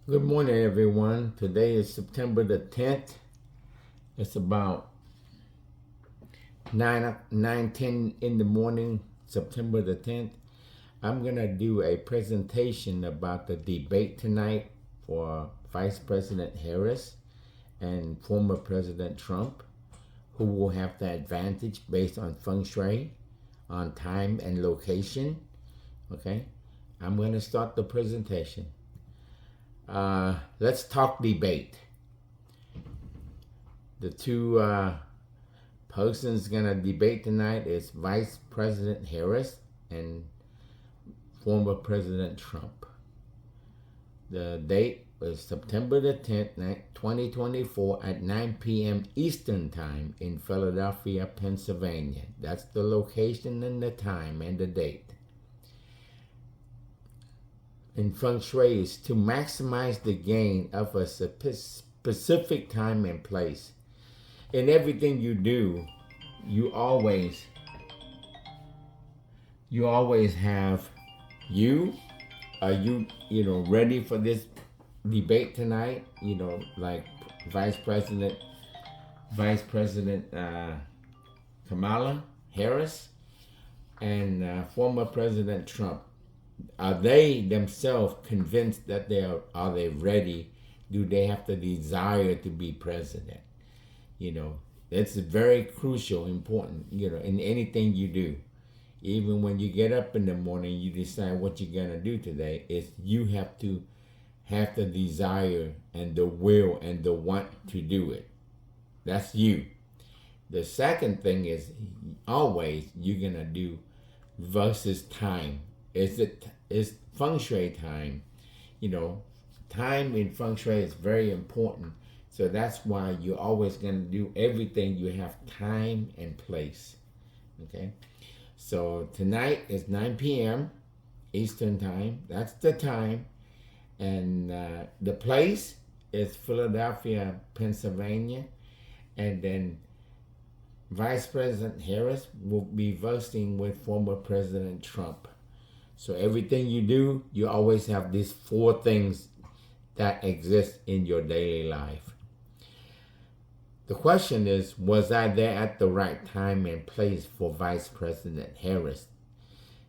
Good morning, everyone. Today is September the 10th. It's about 9:10 in the morning, September the 10th. I'm going to do a presentation about the debate tonight for Vice President Harris and former President Trump, who will have the advantage based on feng shui, on time and location. Okay, I'm going to start the presentation. Let's talk debate. The two persons gonna debate tonight is Vice President Harris and former President Trump. The date is September the 10th, 2024 at 9 p.m. Eastern Time in Philadelphia, Pennsylvania. That's the location and the time and the date. In feng shui is to maximize the gain of a specific time and place. In everything you do, you always have are you ready for this debate tonight? Like Vice President Kamala Harris and former President Trump. Are they themselves convinced that are they ready? Do they have the desire to be president? That's very crucial, important, in anything you do. Even when you get up in the morning, you decide what you're going to do today, is you have to have the desire and the will and the want to do it. That's you. The second thing is always you're going to do versus time. Is feng shui time. Time in feng shui is very important. So that's why you're always going to do everything. You have time and place. Okay. So tonight is 9 p.m. Eastern Time. That's the time. And the place is Philadelphia, Pennsylvania. And then Vice President Harris will be versing with former President Trump. So everything you do, you always have these four things that exist in your daily life. The question is, was I there at the right time and place for Vice President Harris?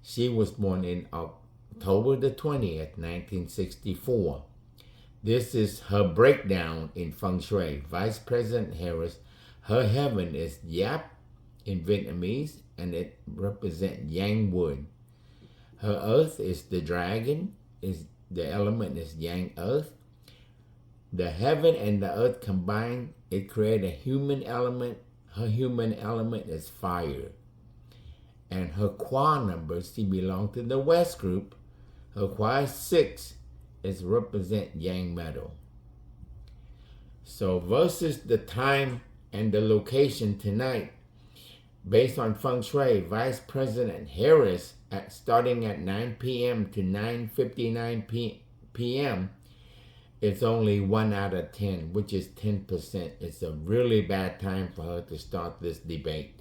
She was born in October the 20th, 1964. This is her breakdown in feng shui. Vice President Harris, her heaven is Yap in Vietnamese, and it represents Yang Wood. Her earth is the dragon, the element is Yang Earth. The heaven and the earth combined, it created a human element. Her human element is fire. And her Kwa number, she belongs to the West group. Her Kwa is 6, is represent Yang metal. So versus the time and the location tonight, based on feng shui, Vice President Harris, starting at 9 p.m. to 9:59 p.m., it's only 1 out of 10, which is 10%. It's a really bad time for her to start this debate.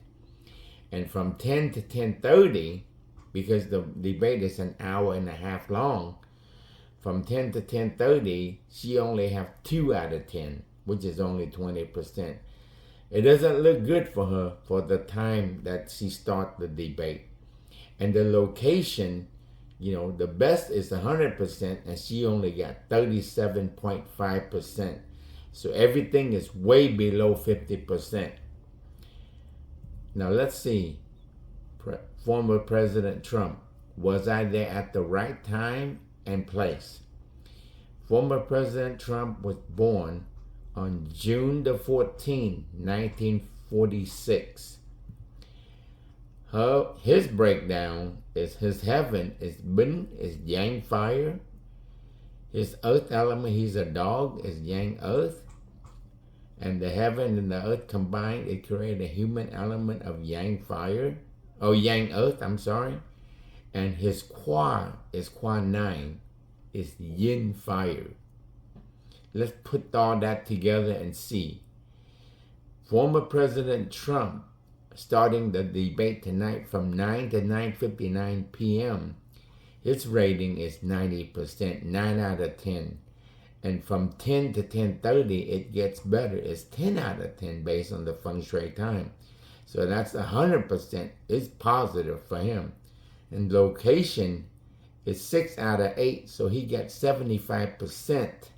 And from 10 to 10:30, because the debate is an hour and a half long, from 10 to 10:30, she only have 2 out of 10, which is only 20%. It doesn't look good for her for the time that she start the debate. And the location, the best is 100%, and she only got 37.5%. So everything is way below 50%. Now let's see. Former President Trump, was I there at the right time and place? Former President Trump was born on June the 14th, 1946. His breakdown is his heaven is Bin, is Yang fire. His earth element, he's a dog, is Yang earth. And the heaven and the earth combined, it created a human element of Yang fire. Oh, Yang earth, I'm sorry. And his Kwa is Kwa 9, is Yin fire. Let's put all that together and see. Former President Trump, starting the debate tonight from 9 to 9:59 p.m., Its rating is 90%, 9 out of 10. And from 10 to 10:30, it gets better. It's 10 out of 10 based on the feng shui time. So that's 100%. It's positive for him. And location is 6 out of 8, so he gets 75%.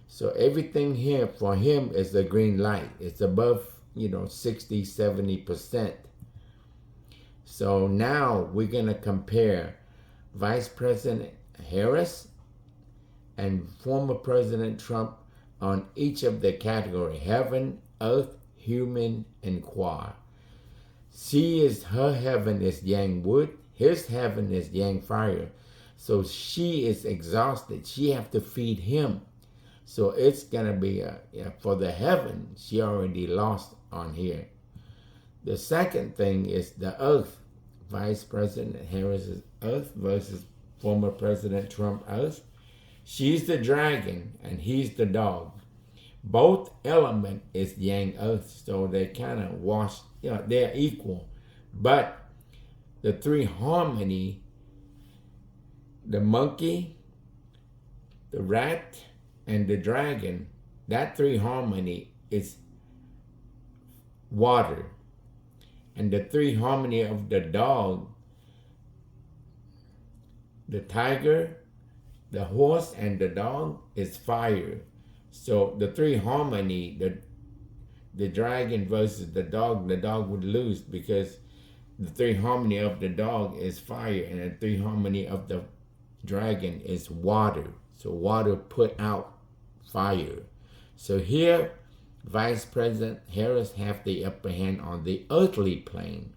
So everything here for him is a green light. It's above, 60, 70%. So now we're going to compare Vice President Harris and former President Trump on each of the category: heaven, earth, human, and qua. Her heaven is yang wood, his heaven is yang fire. So she is exhausted. She have to feed him. So it's gonna be for the heaven, she already lost on here. The second thing is the earth. Vice President Harris's earth versus former President Trump earth. She's the dragon and he's the dog. Both element is yang earth, so they kind of wash, they're equal. But the three harmony, the monkey, the rat, and the dragon, that three harmony is water. And the three harmony of the dog, the tiger, the horse, and the dog is fire. So the three harmony, the dragon versus the dog would lose because the three harmony of the dog is fire and the three harmony of the dragon is water. So water put out fire. So here, Vice President Harris have the upper hand on the earthly plane.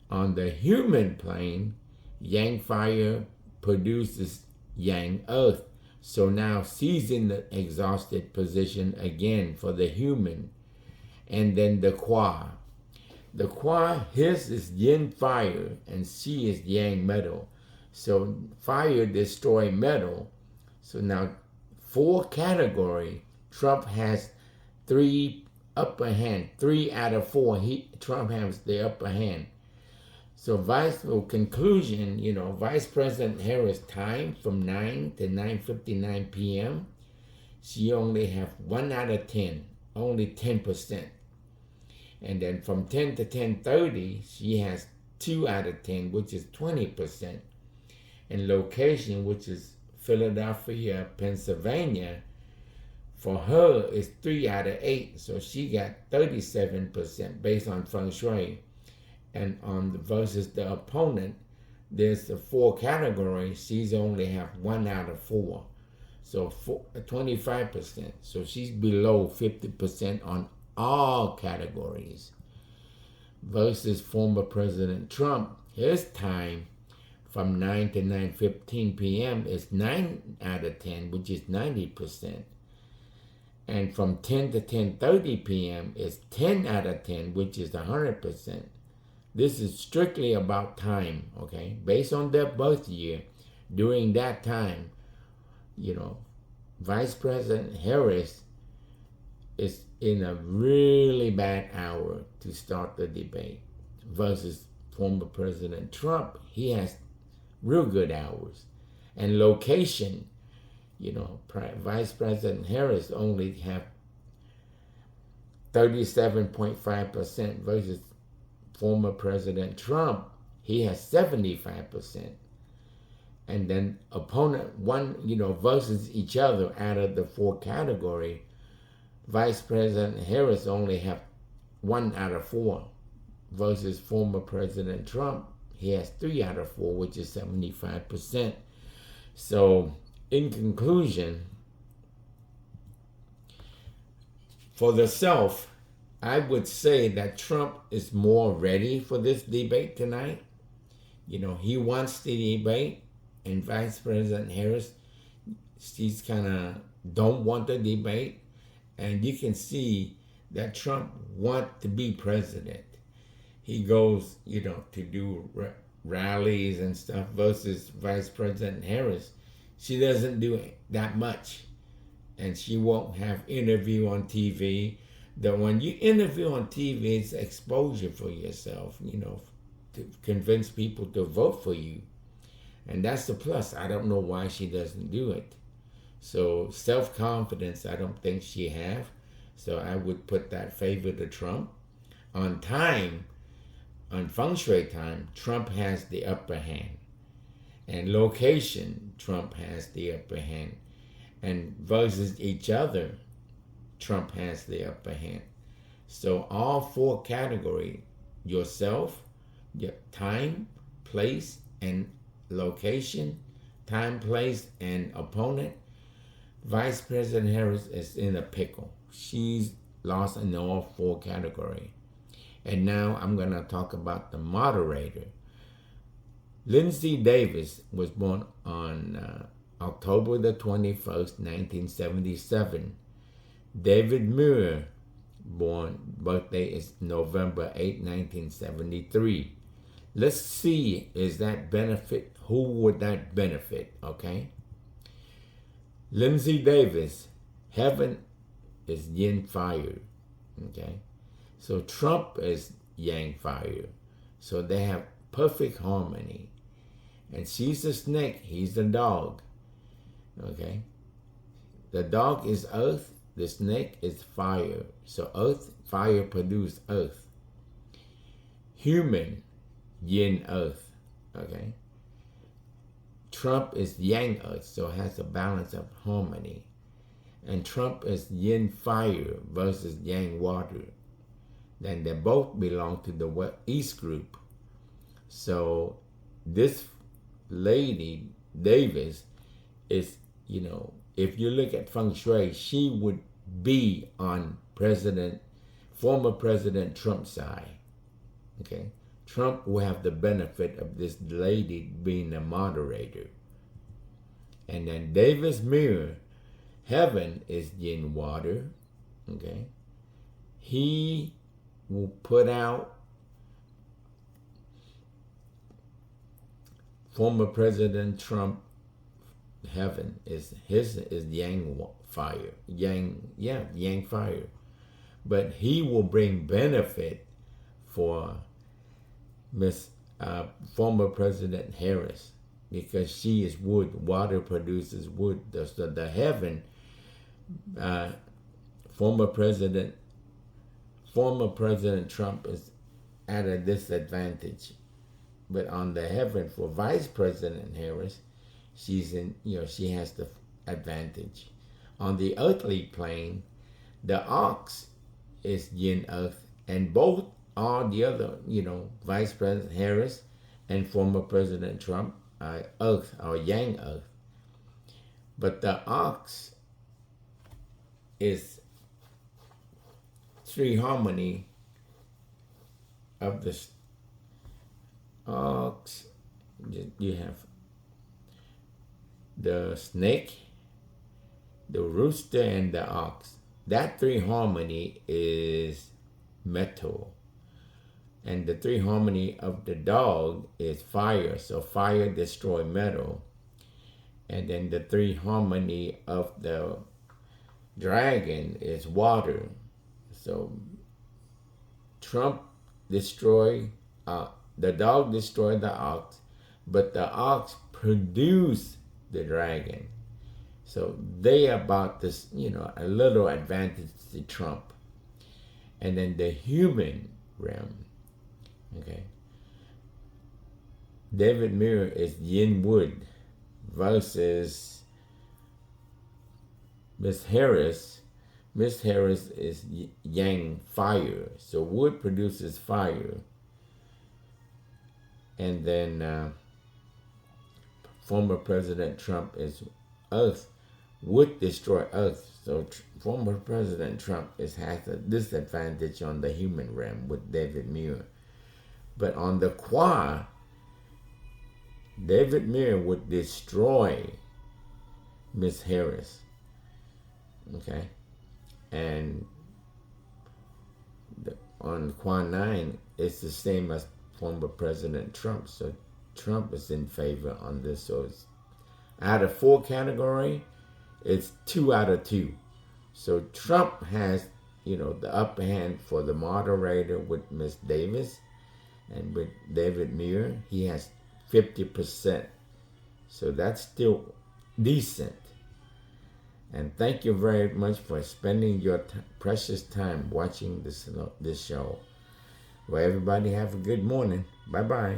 On the human plane, yang fire produces yang earth. So now she's in the exhausted position again for the human. And then the qua. The qua, his is yin fire and she is yang metal. So fire destroy metal. So now 4 category, Trump has 3 upper hand. 3 out of 4, Trump has the upper hand. So conclusion, Vice President Harris time from 9 to 9:59 p.m. She only have 1 out of 10, only 10%. And then from 10 to 10:30, she has 2 out of 10, which is 20%. And location, which is Philadelphia, Pennsylvania, for her is 3 out of 8. So she got 37% based on feng shui. And versus the opponent, there's the 4 categories. She's only have 1 out of 4. So 25%. So she's below 50% on all categories. Versus former President Trump, his time from 9 to 9:15 p.m. is 9 out of 10, which is 90%. And from 10 to 10:30 p.m. is 10 out of 10, which is 100%. This is strictly about time, okay? Based on their birth year, during that time, Vice President Harris is in a really bad hour to start the debate versus former President Trump. He has real good hours. And location, Vice President Harris only have 37.5% versus former President Trump, he has 75%. And then opponent versus each other out of the 4 category, Vice President Harris only have 1 out of 4 versus former President Trump, he has 3 out of 4, which is 75%. So in conclusion, for the self, I would say that Trump is more ready for this debate tonight. He wants the debate, and Vice President Harris, she's kind of don't want the debate. And you can see that Trump wants to be president. He goes, to do rallies and stuff versus Vice President Harris. She doesn't do that much, and she won't have interview on TV. That when you interview on TV, it's exposure for yourself, to convince people to vote for you. And that's the plus. I don't know why she doesn't do it. So self-confidence, I don't think she have. So I would put that favor to Trump. On time, on feng shui time, Trump has the upper hand. And location, Trump has the upper hand. And versus each other, Trump has the upper hand. So all four categories, yourself, your time, place, and location, time, place, and opponent, Vice President Harris is in a pickle. She's lost in all four categories. And now I'm going to talk about the moderator. Lindsay Davis was born on October the 21st, 1977. David Muir, birthday is November 8, 1973. Let's see, is that benefit, who would that benefit, okay? Lindsay Davis, heaven is yin fire, okay? So Trump is yang fire. So they have perfect harmony. And she's the snake, he's the dog, okay? The dog is earth, the snake is fire. So earth, fire produce earth. Human, yin earth, okay? Trump is yang earth, so it has a balance of harmony. And Trump is yin fire versus yang water. Then they both belong to the East group. So this lady, Davis, is, if you look at feng shui, she would be on former President Trump's side. Okay? Trump will have the benefit of this lady being a moderator. And then Davis Muir, heaven is yin water. Okay? He will put out former President Trump. Heaven is yang fire, yang fire, but he will bring benefit for former President Harris because she is wood. Water produces wood. So the heaven, former President Trump is at a disadvantage, but on the heaven for Vice President Harris, she's in, she has the advantage. On the earthly plane, the ox is yin earth, and both are the other, Vice President Harris and former President Trump are earth, or yang earth. But the ox is three harmony of the ox. You have the snake, the rooster, and the ox. That three harmony is metal. And the three harmony of the dog is fire. So fire destroy metal. And then the three harmony of the dragon is water. So Trump destroy, the dog destroyed the ox, but the ox produced the dragon. So they about this, a little advantage to Trump. And then the human realm, okay. David Muir is yin wood versus Miss Harris. Miss Harris is yang fire. So wood produces fire. And then former President Trump is earth. Would destroy earth. So former President Trump has a disadvantage on the human realm with David Muir. But on the qua, David Muir would destroy Miss Harris. Okay? And on Qua 9, it's the same as former President Trump. So Trump is in favor on this. So it's out of 4 category, it's 2 out of 2. So Trump has, the upper hand for the moderator with Miss Davis, and with David Muir, he has 50%. So that's still decent. And thank you very much for spending your precious time watching this show. Well, everybody have a good morning. Bye-bye.